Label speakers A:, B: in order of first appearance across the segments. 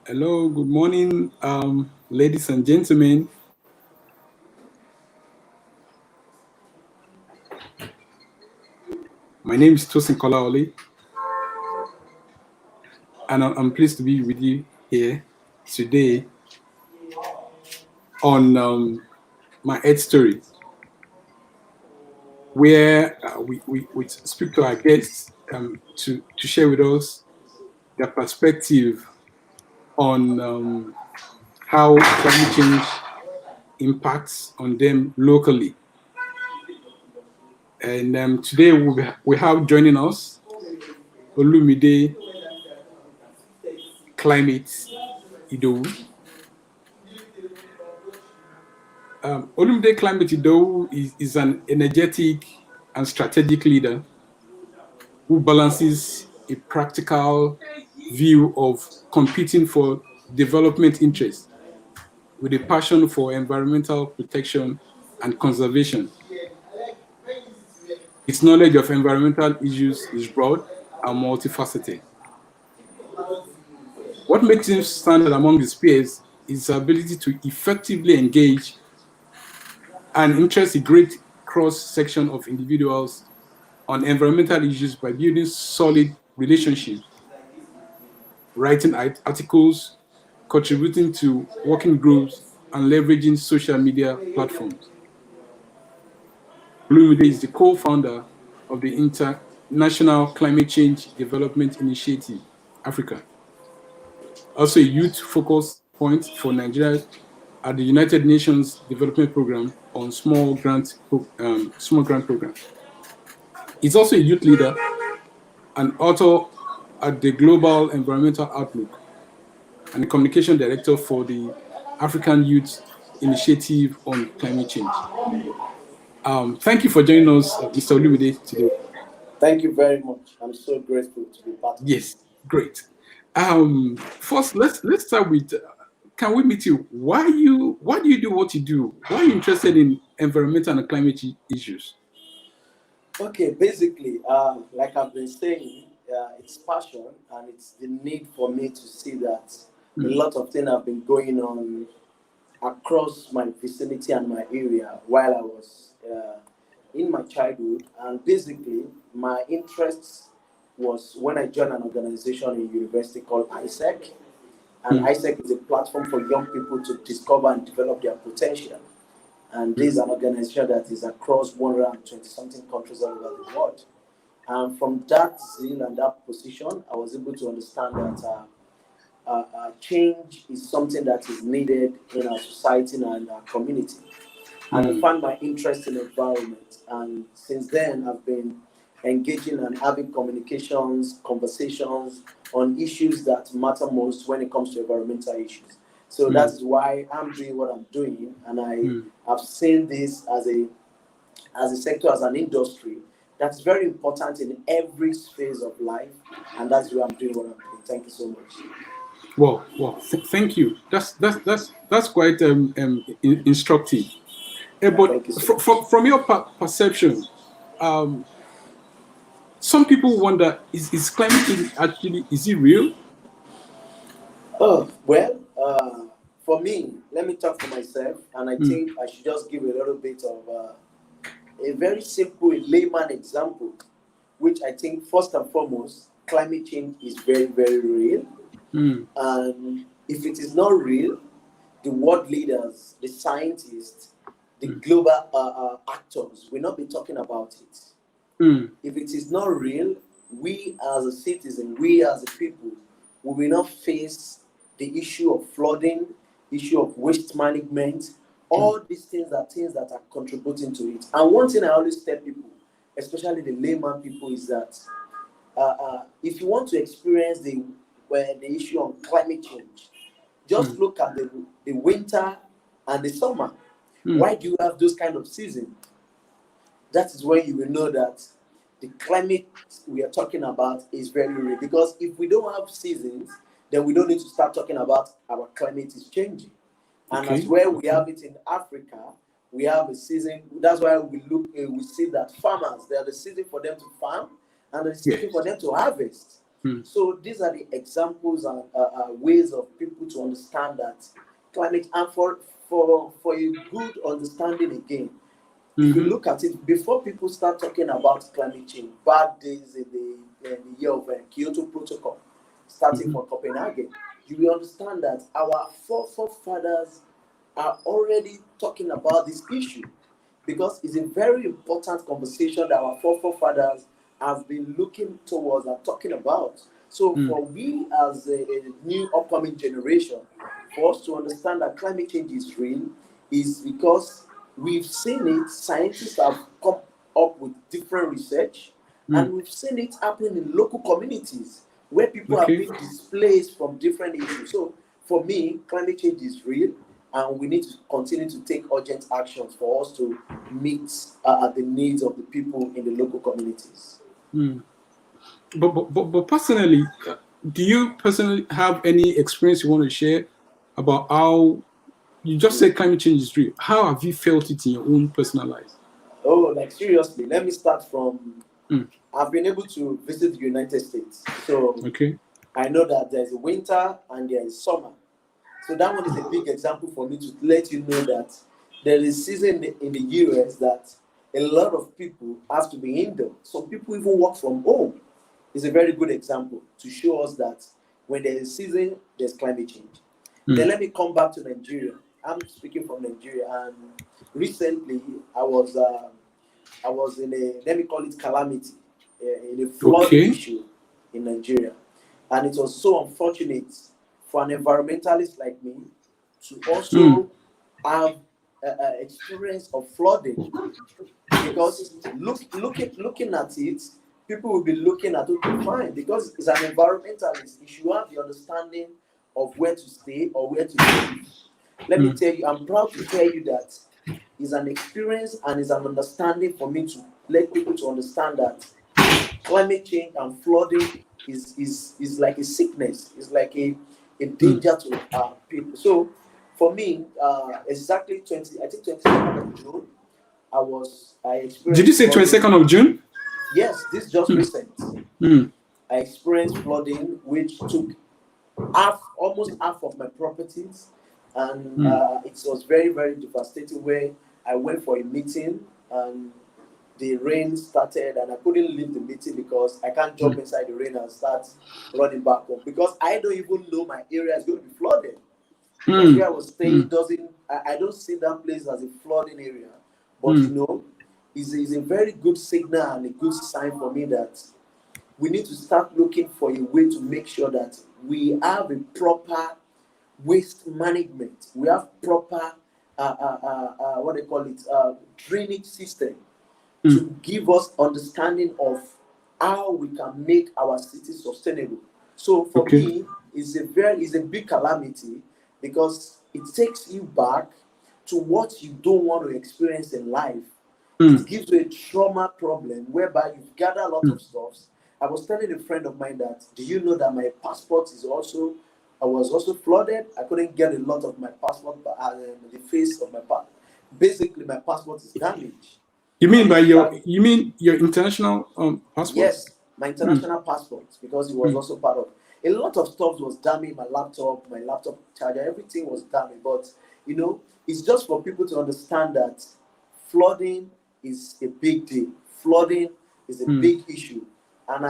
A: Hello, good morning, ladies and gentlemen. My name is Tosin Kolaoli, and I'm pleased to be with you here today on my Ed story, where we speak to our guests to share with us their perspective on how climate change impacts on them locally. And today we have joining us Olumide Climate Idowu. Olumide Climate Idowu is an energetic and strategic leader who balances a practical view of competing for development interests with a passion for environmental protection and conservation. His knowledge of environmental issues is broad and multifaceted. What makes him stand out among his peers is his ability to effectively engage and interest a great cross-section of individuals on environmental issues by building solid relationships, writing articles, contributing to working groups, and leveraging social media platforms. Olumide is the co-founder of the International Climate Change Development Initiative, Africa, also a youth focus point for Nigeria at the United Nations Development Program on small grant program. He's also a youth leader and author at the Global Environmental Outlook and the communication director for the African Youth Initiative on Climate Change. Thank you for joining us, Mr. Olumide, today.
B: Thank you very much. I'm so grateful to be part of
A: Yes, great. First, let's start with. Can we meet you? Why do you do what you do? Why are you interested in environmental and climate issues?
B: Okay, basically, like I've been saying, it's passion and it's the need for me to see that a lot of things have been going on across my vicinity and my area while I was in my childhood. And basically, my interests was when I joined an organization in university called ISEC. And ISEC is a platform for young people to discover and develop their potential. And this is an organization that is across 120-something countries all over the world. And from that zeal and that position, I was able to understand that change is something that is needed in our society and our community. And I found my interest in environment. And since then, I've been engaging and having conversations on issues that matter most when it comes to environmental issues. So that's why I'm doing what I'm doing, and I have seen this as a sector, as an industry that's very important in every phase of life, and that's why I'm doing what I'm doing. Thank you so much.
A: Well, thank you. That's quite instructive. But from your perception, some people wonder: is climate change is it real?
B: Oh well. For me, let me talk for myself, and I think I should just give a little bit of a very simple layman example, which I think first and foremost, climate change is very, very real. And if it is not real, the world leaders, the scientists, the global actors will not be talking about it. If it is not real, we as a citizen, we as a people, we will not face the issue of flooding, issue of waste management. All these things that are contributing to it. And one thing I always tell people, especially the layman people, is that if you want to experience the issue of climate change, just look at the winter and the summer. Why do you have those kind of seasons? That is when you will know that the climate we are talking about is very real. Because if we don't have seasons, then we don't need to start talking about our climate is changing. And as well, we have it in Africa. We have a season. That's why we see that farmers, they are the season for them to farm and the season for them to harvest. So these are the examples and ways of people to understand that climate, and for a good understanding again, if you look at it, before people start talking about climate change, back days in the year of Kyoto Protocol, starting from Copenhagen, you will understand that our forefathers are already talking about this issue, because it's a very important conversation that our forefathers have been looking towards and talking about. So for we as a new upcoming generation, for us to understand that climate change is real, is because we've seen it. Scientists have come up with different research, and we've seen it happen in local communities where people have been displaced from different issues. So for me, climate change is real, and we need to continue to take urgent actions for us to meet the needs of the people in the local communities.
A: But personally, do you personally have any experience you want to share about how you just said climate change is real? How have you felt it in your own personal life?
B: Oh, like seriously, let me start from. I've been able to visit the United States, so I know that there's a winter and there is summer. So that one is a big example for me to let you know that there is season in the US that a lot of people have to be indoor. Some people even work from home. It's a very good example to show us that when there is season, there's climate change. Then let me come back to Nigeria. I'm speaking from Nigeria, and recently I was in a, let me call it calamity, in a flood issue in Nigeria, and it was so unfortunate for an environmentalist like me to also have experience of flooding, because looking at it, people will be looking at, okay, fine, because it's an environmentalist, you should have the understanding of where to stay or where to live. Let me tell you, I'm proud to tell you that it's an experience and it's an understanding for me to let people to understand that climate change and flooding is like a sickness, it's like a danger to people. So for me, exactly 22nd of June, I experienced.
A: Did you say 22nd of June?
B: Yes, this just recent. I experienced flooding, which took almost half of my properties, and it was very, very devastating. Where I went for a meeting, and the rain started, and I couldn't leave the meeting because I can't jump inside the rain and start running back home, because I don't even know my area is going to be flooded. Because where I was staying I don't see that place as a flooding area, but you know, is a very good signal and a good sign for me that we need to start looking for a way to make sure that we have a proper waste management. We have proper what they call it, drainage system to give us understanding of how we can make our city sustainable. So for me, it's a big calamity, because it takes you back to what you don't want to experience in life. It gives you a trauma problem whereby you've gathered a lot of stuff. I was telling a friend of mine that, do you know that my passport was also flooded? I couldn't get a lot of my passport, but the face of my passport. Basically, my passport is damaged.
A: You mean your international passport?
B: Yes, my international passport, because it was also part of. A lot of stuff was damaged. My laptop charger, everything was damaged. But you know, it's just for people to understand that flooding is a big deal. Flooding is a big issue, and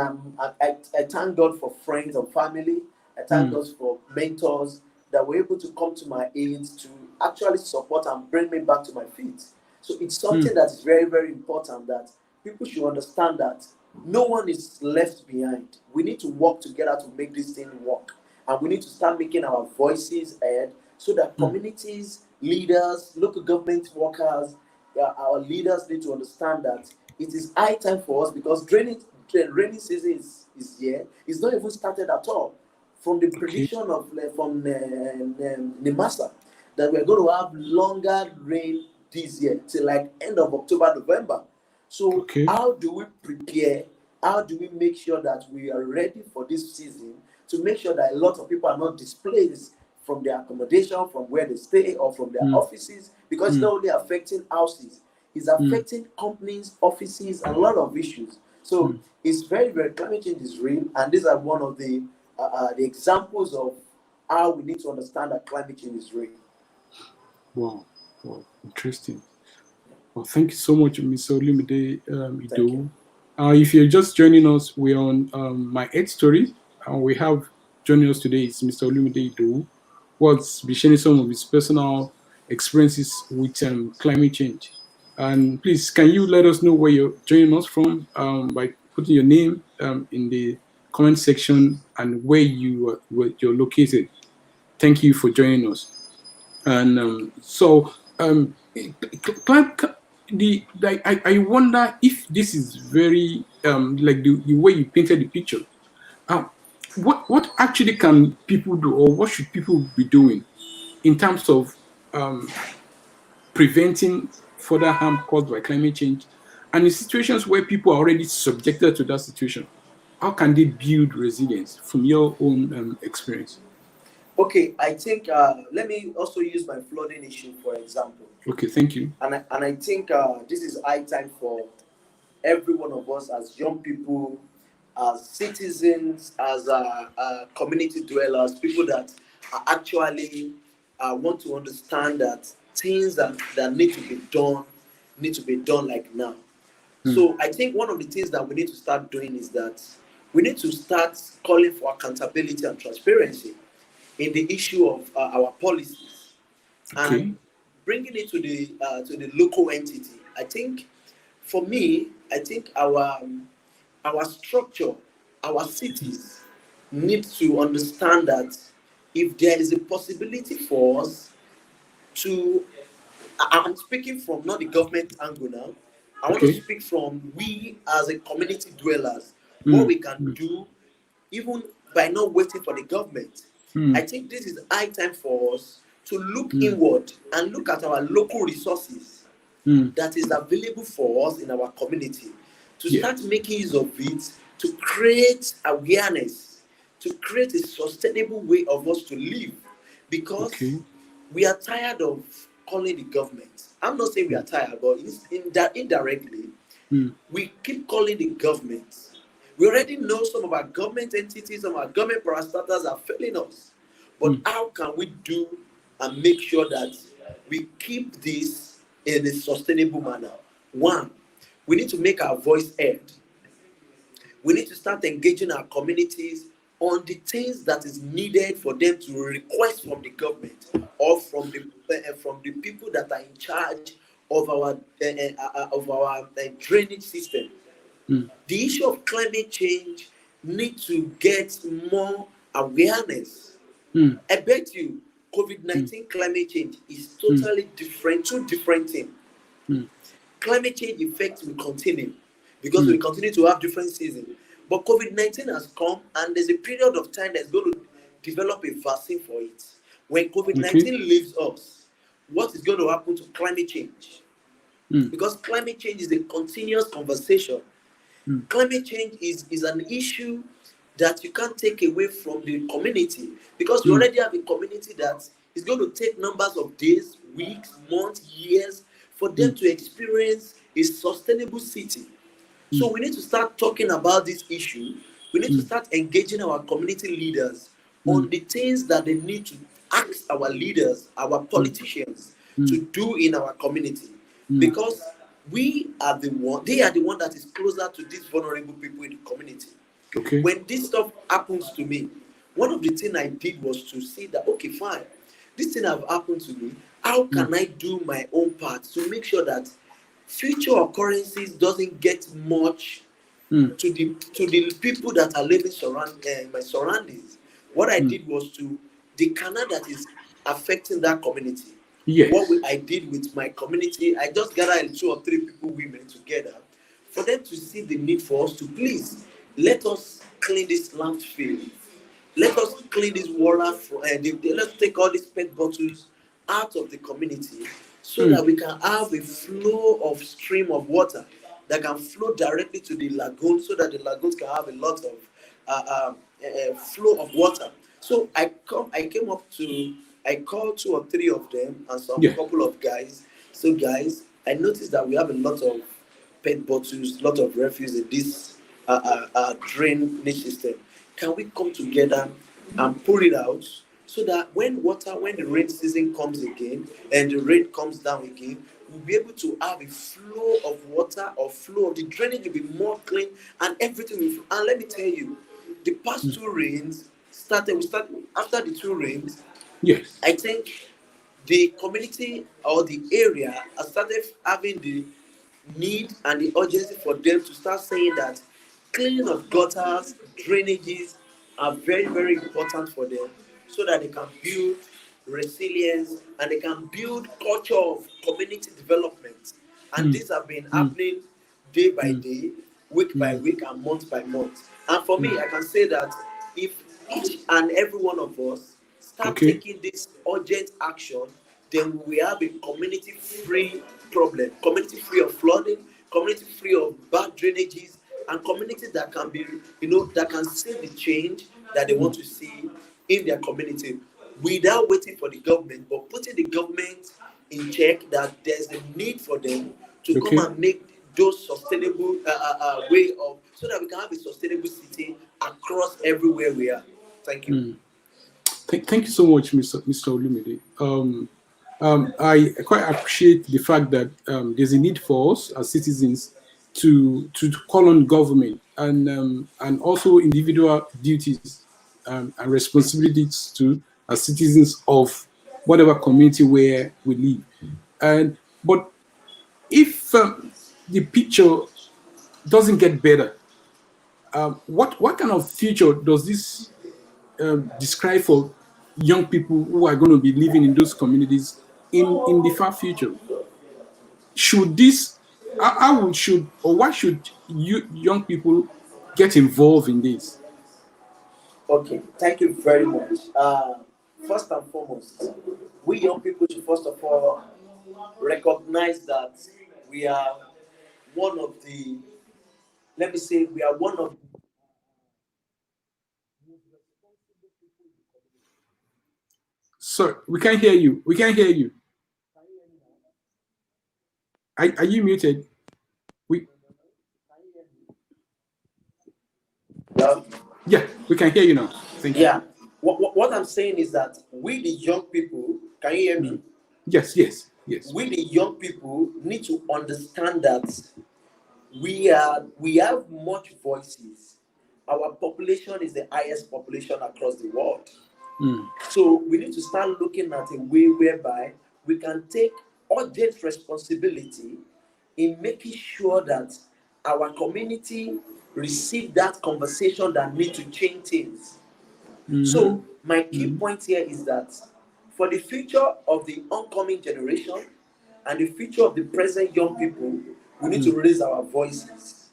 B: I thank God for friends and family. I thank God for mentors that were able to come to my aid to actually support and bring me back to my feet. So it's something that is very, very important, that people should understand that no one is left behind. We need to work together to make this thing work. And we need to start making our voices heard, so that communities, leaders, local government workers, our leaders need to understand that it is high time for us, because rainy season is here. It's not even started at all. From the prediction from NIMASA, that we're going to have longer rain this year till like end of October, November. So how do we prepare? How do we make sure that we are ready for this season, to make sure that a lot of people are not displaced from their accommodation, from where they stay, or from their offices? Because it's not only affecting houses, it's affecting companies, offices, and a lot of issues. So it's very, very, climate change is real, and these are one of the examples of how we need to understand that climate change is real.
A: Wow. Wow. Interesting. Well, thank you so much, Mr. Olumide
B: Thank you.
A: Idowu. If you're just joining us, we're on My Earth Story. We have joining us today is Mr. Olumide Idowu, who's be sharing some of his personal experiences with climate change. And please, can you let us know where you're joining us from by putting your name in the comment section and where you're located. Thank you for joining us. And I wonder if this is very like the way you painted the picture. Um, what actually can people do, or what should people be doing in terms of um, preventing further harm caused by climate change, and in situations where people are already subjected to that situation? How can they build resilience from your own experience?
B: Okay, I think let me also use my flooding issue for example.
A: Okay, thank you.
B: And I think this is high time for every one of us as young people, as citizens, as community dwellers, people that are actually want to understand that things that need to be done like now. So I think one of the things that we need to start doing is that we need to start calling for accountability and transparency in the issue of our policies,
A: Okay.
B: and bringing it to the local entity. I think, for me, I think our structure, our cities need to understand that if there is a possibility for us to, I'm speaking from not the government angle now. I want to
A: Okay.
B: speak from we as a community dwellers, what
A: Mm,
B: we can do even by not waiting for the government. I
A: mm,
B: think this is high time for us to look
A: mm,
B: inward and look at our local resources
A: mm.
B: that is available for us in our community, to
A: Yeah.
B: start making use of it, to create awareness, to create a sustainable way of us to live, because
A: Okay.
B: we are tired of calling the government. I'm not saying we are
A: Mm,
B: tired, but in that indirectly,
A: mm,
B: we keep calling the government. We already know some of our government entities, some of our government parastatals are failing us. But
A: mm.
B: how can we do and make sure that we keep this in a sustainable manner? One, we need to make our voice heard. We need to start engaging our communities on the things that is needed for them to request from the government or from the people that are in charge of our drainage system.
A: Mm,
B: The issue of climate change need to get more awareness.
A: mm,
B: I bet you COVID
A: mm,
B: 19 climate change is
A: mm,
B: totally different, two different things.
A: mm,
B: Climate change effects will continue because we
A: mm.
B: continue to have different seasons. But COVID 19 has come, and there's a period of time that's going to develop a vaccine for it. When COVID
A: Okay.
B: 19 leaves us, what is going to happen to climate change?
A: Mm,
B: Because climate change is a continuous conversation.
A: mm,
B: Climate change is an issue that you can't take away from the community, because you
A: mm,
B: already have a community that is going to take numbers of days, weeks, months, years for them
A: mm,
B: to experience a sustainable city. So
A: mm,
B: we need to start talking about this issue. We need to
A: mm,
B: start engaging our community leaders
A: mm,
B: on the things that they need to ask our leaders, our
A: mm,
B: politicians to
A: mm,
B: do in our community.
A: mm.
B: Because they are the one that is closer to these vulnerable people in the community.
A: Okay.
B: When this stuff happens to me, one of the things I did was to see that, okay, fine, this thing have happened to me. How
A: Mm,
B: can I do my own part to make sure that future occurrences doesn't get much
A: mm,
B: to the people that are living my surroundings? What I
A: mm.
B: did was to the canal that is affecting that community.
A: Yes.
B: I did with my community, I just gathered two or three people, women together, for them to see the need for us to please let us clean this landfill. Let us clean this water. Let's take all these pet bottles out of the community so that
A: Mm,
B: we can have a flow of stream of water that can flow directly to the lagoon, so that the lagoons can have a lot of flow of water. So I came up to, I called two or three of them and some
A: yeah.
B: couple of guys. So guys, I noticed that we have a lot of pet bottles, lot of refuse in this drainage system. Can we come together and pull it out so that when the rain season comes again and the rain comes down again, we'll be able to have a flow of water or flow of the drainage will be more clean and everything will flow. And let me tell you, the past two rains we started after the two rains.
A: Yes.
B: I think the community or the area has started having the need and the urgency for them to start saying that cleaning of gutters, drainages are very, very important for them so that they can build resilience and they can build culture of community development. And these have been happening day by day, week by week, and month by month. And for me, I can say that if each and every one of us start
A: Okay.
B: taking this urgent action, then we have a community-free problem, community-free of flooding, community-free of bad drainages, and community that can be, that can see the change that they want to see in their community without waiting for the government, but putting the government in check that there's a need for them to come
A: Okay.
B: and make those sustainable way of, so that we can have a sustainable city across everywhere we are. Thank you.
A: Thank you so much, Mr. Olumide. I quite appreciate the fact that there's a need for us as citizens to call on government and also individual duties and responsibilities to as citizens of whatever community where we live. But if the picture doesn't get better, what kind of future does this describe for young people who are going to be living in those communities in the far future? Should this, should or why should young people get involved in this?
B: Okay, thank you very much. First and foremost, we young people should first of all recognize that we are one of the, let me say, we are one of
A: Sir, we can't hear you. We can't hear you. Are you muted? We
B: the,
A: Yeah, we can hear you now. Thank you.
B: yeah. What I'm saying is that we the young people, can you hear me?
A: Yes, yes, yes.
B: We the young people need to understand that we have much voices. Our population is the highest population across the world. So we need to start looking at a way whereby we can take urgent responsibility in making sure that our community receive that conversation that need to change things. So my key point here is that for the future of the oncoming generation and the future of the present young people, we need to raise our voices.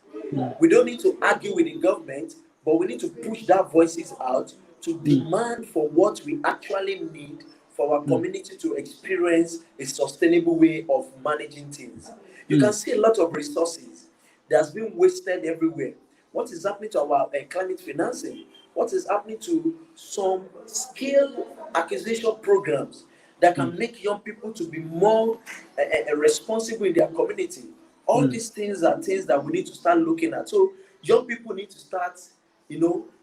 B: We don't need to argue with the government, but we need to push that voices out to demand for what we actually need for our community to experience a sustainable way of managing things. You can see a lot of resources that's been wasted everywhere. What is happening to our climate financing? What is happening to some skill acquisition programs that can make young people to be more responsible in their community? All these things are things that we need to start looking at. So young people need to start,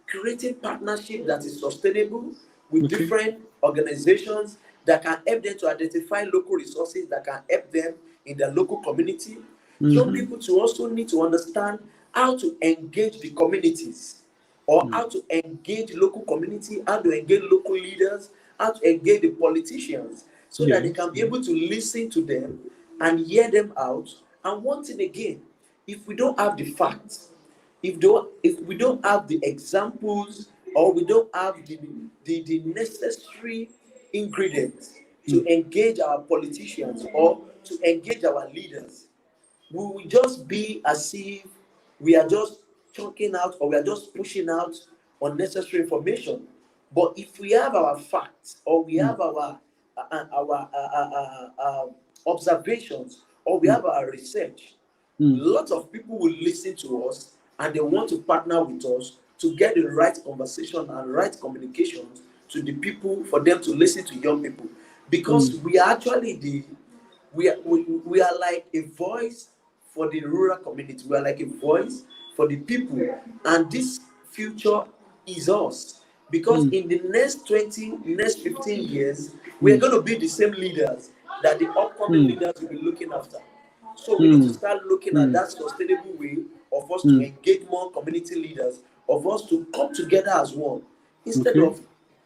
B: creating partnership that is sustainable with different organizations that can help them to identify local resources that can help them in their local community. Young people to also need to understand how to engage the communities or how to engage local community, how to engage local leaders, how to engage the politicians so that they can be able to listen to them and hear them out. And one thing again, if we don't have the facts, if we don't have the examples or we don't have the necessary ingredients to engage our politicians or to engage our leaders, we will just be as if we are just chunking out or we are just pushing out unnecessary information. But if we have our facts or we have our observations or we have our research, lots of people will listen to us and they want to partner with us to get the right conversation and right communications to the people for them to listen to young people, because we are actually we are like a voice for the rural community. We are like a voice for the people, and this future is us. Because in the next 20, next 15 years, we are going to be the same leaders that the upcoming leaders will be looking after. So we need to start looking at that sustainable way of us to engage more community leaders, of us to come together as one. Instead
A: Okay.
B: of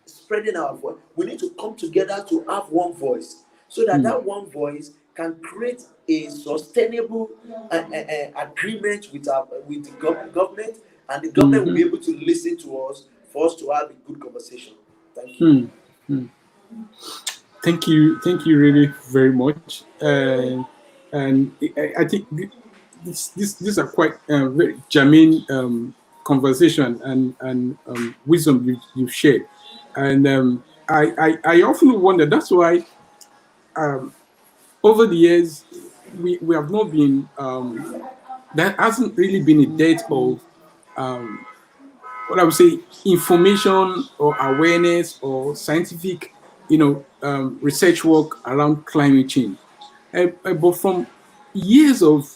B: spreading our voice, we need to come together to have one voice, so that that one voice can create a sustainable agreement with the government, and the government will be able to listen to us for us to have a good conversation. Thank you.
A: Thank you really very much. And I think these are quite very germane conversation and wisdom you've shared. And I often wonder, that's why over the years we have not been, there hasn't really been a dearth of what I would say, information or awareness or scientific, research work around climate change. But from years of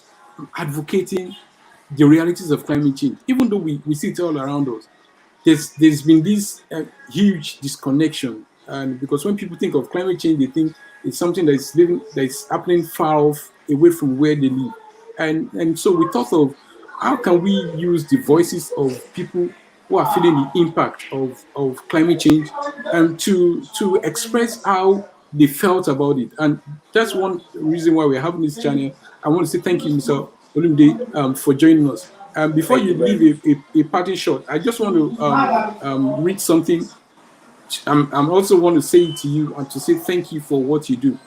A: advocating the realities of climate change, even though we see it all around us, there's been this huge disconnection. And because when people think of climate change, they think it's something that's happening far off, away from where they live. And so we thought of, how can we use the voices of people who are feeling the impact of climate change, and to express how they felt about it. And that's one reason why we're having this channel. I want to say thank you, Mr. Olumide, for joining us. Before
B: Thank
A: you
B: you very
A: leave
B: much.
A: a parting shot, I just want to read something. I'm also want to say it to you and to say thank you for what you do.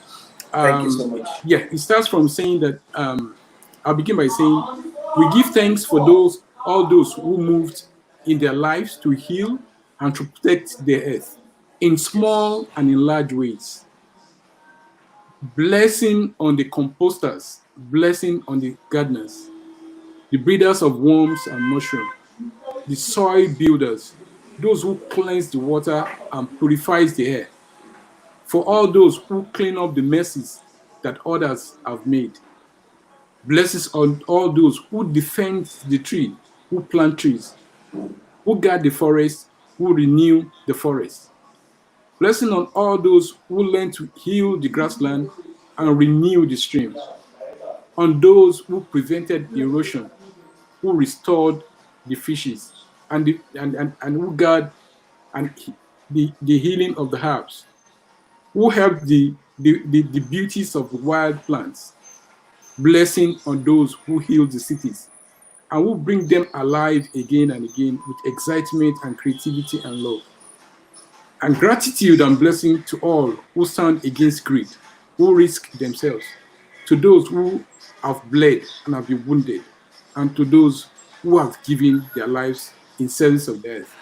B: Thank you so much.
A: Yeah, it starts from saying that, I'll begin by saying, we give thanks for all those who moved in their lives to heal and to protect the earth in
B: Yes.
A: small and in large ways. Blessing on the composters, blessing on the gardeners, the breeders of worms and mushrooms, the soil builders, those who cleanse the water and purifies the air, for all those who clean up the messes that others have made. Blessings on all those who defend the tree, who plant trees, who guard the forest, who renew the forest. Blessing on all those who learn to heal the grassland and renew the stream. On those who prevented erosion, who restored the fishes, and who guard and the healing of the herbs, who help the beauties of the wild plants. Blessing on those who heal the cities and who bring them alive again and again with excitement and creativity and love. And gratitude and blessing to all who stand against greed, who risk themselves, to those who have bled and have been wounded, and to those who have given their lives in service of the earth.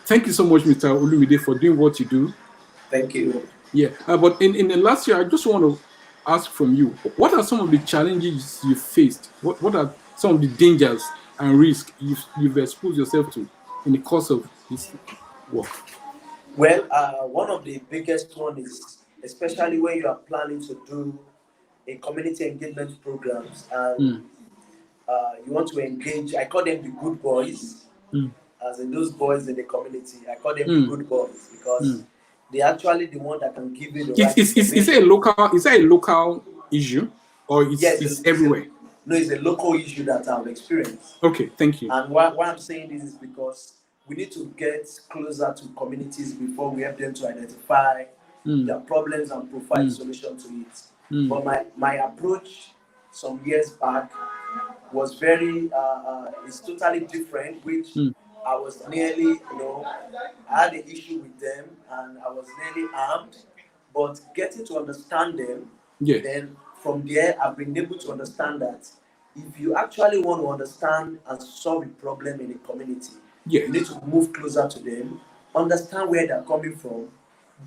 A: Thank you so much, Mr. Olumide, for doing what you do.
B: Thank you.
A: Yeah, but in the last year, I just want to ask from you, what are some of the challenges you faced? What are some of the dangers and risks you've exposed yourself to in the course of this work?
B: Well, one of the biggest one is, especially when you are planning to do a community engagement programs, and
A: Mm,
B: you want to engage. I call them the good boys,
A: mm,
B: as in those boys in the community. I call them the
A: mm,
B: good boys because
A: mm.
B: they're actually the one that can give you the
A: Is,
B: right
A: is it a
B: information.
A: local issue, or
B: Yes,
A: it's everywhere?
B: no, it's a local issue that I've experienced.
A: Okay, thank you.
B: And why I'm saying this is because we need to get closer to communities before we help them to identify
A: Mm,
B: their problems and provide
A: mm,
B: solution to it.
A: mm,
B: But my approach some years back was very it's totally different, which
A: mm.
B: I was nearly, I had an issue with them and I was nearly armed. But getting to understand them,
A: Yes,
B: then from there I've been able to understand that if you actually want to understand and solve a problem in a community, you need
A: yes.
B: to move closer to them, understand where they're coming from,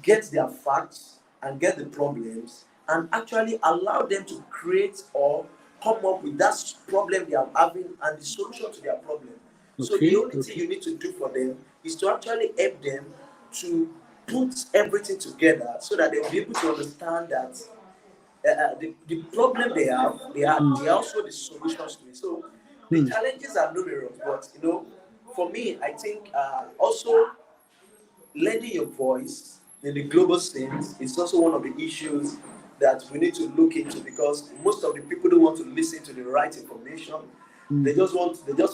B: get their facts and get the problems, and actually allow them to create or come up with that problem they are having and the solution to their problem. So the
A: Okay,
B: only thing
A: okay.
B: you need to do for them is to actually help them to put everything together so that they will be able to understand that the problem they have, they are
A: Mm,
B: also the solutions to it. So The challenges are numerous, but for me, I think also lending your voice in the global scenes is also one of the issues that we need to look into, because most of the people don't want to listen to the right information. They just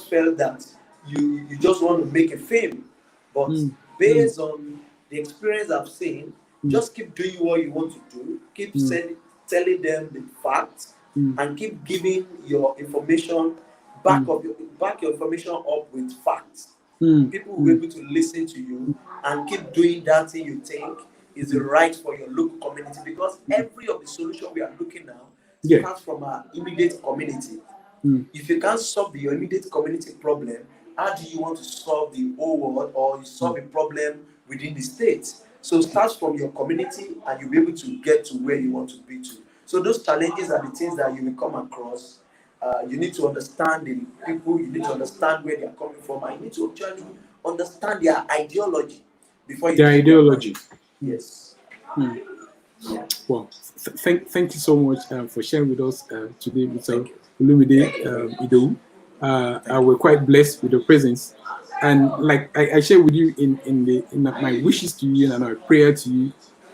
B: felt that you just want to make a fame. But based on the experience I've seen, just keep doing what you want to do, keep telling them the facts, and keep giving your information back your information up with facts. People will be able to listen to you, and keep doing that thing you think is the right for your local community, because every of the solution we are looking now starts from our immediate community. If you can't solve your immediate community problem, how do you want to solve the whole world, or you solve a problem within the state? So it starts from your community, and you'll be able to get to where you want to be to. So those challenges are the things that you will come across. You need to understand the people, you need to understand where they are coming from, and you need to actually understand their ideology before you
A: Their
B: give them money.
A: ideology.
B: Yes.
A: Well, thank you so much for sharing with us today, Mr. Olumide Idowu. We're quite blessed with your presence, and like I share with you in my wishes to you and my prayer to you,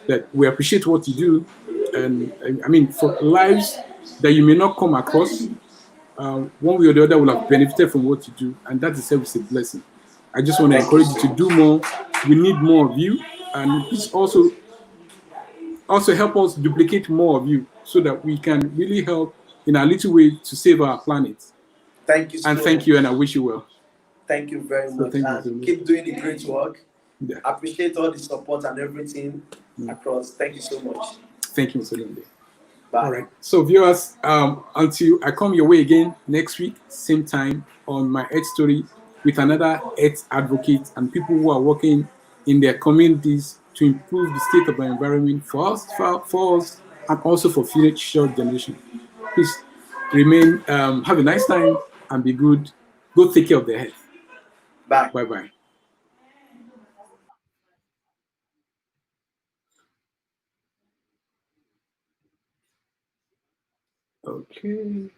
A: that we appreciate what you do, and I mean, for lives that you may not come across, one way or the other will have benefited from what you do, and that itself is a blessing. I just want to encourage you to do more. We need more of you, and please also help us duplicate more of you, so that we can really help in a little way to save our planet.
B: Thank you
A: And
B: so
A: thank
B: much.
A: you, and I wish you well.
B: Thank you very
A: So
B: much,
A: thank you so
B: and
A: much.
B: keep doing the great work.
A: Yeah.
B: Appreciate all the support and everything across. Thank you so much.
A: Thank you, Mr. Lunde.
B: Bye.
A: All right. So viewers, until I come your way again next week, same time on my Earth Story, with another Earth advocate and people who are working in their communities to improve the state of the environment for us, and also for future generation. Please remain, have a nice time, and be good. Go take care of their health.
B: Bye.
A: Bye-bye. Okay.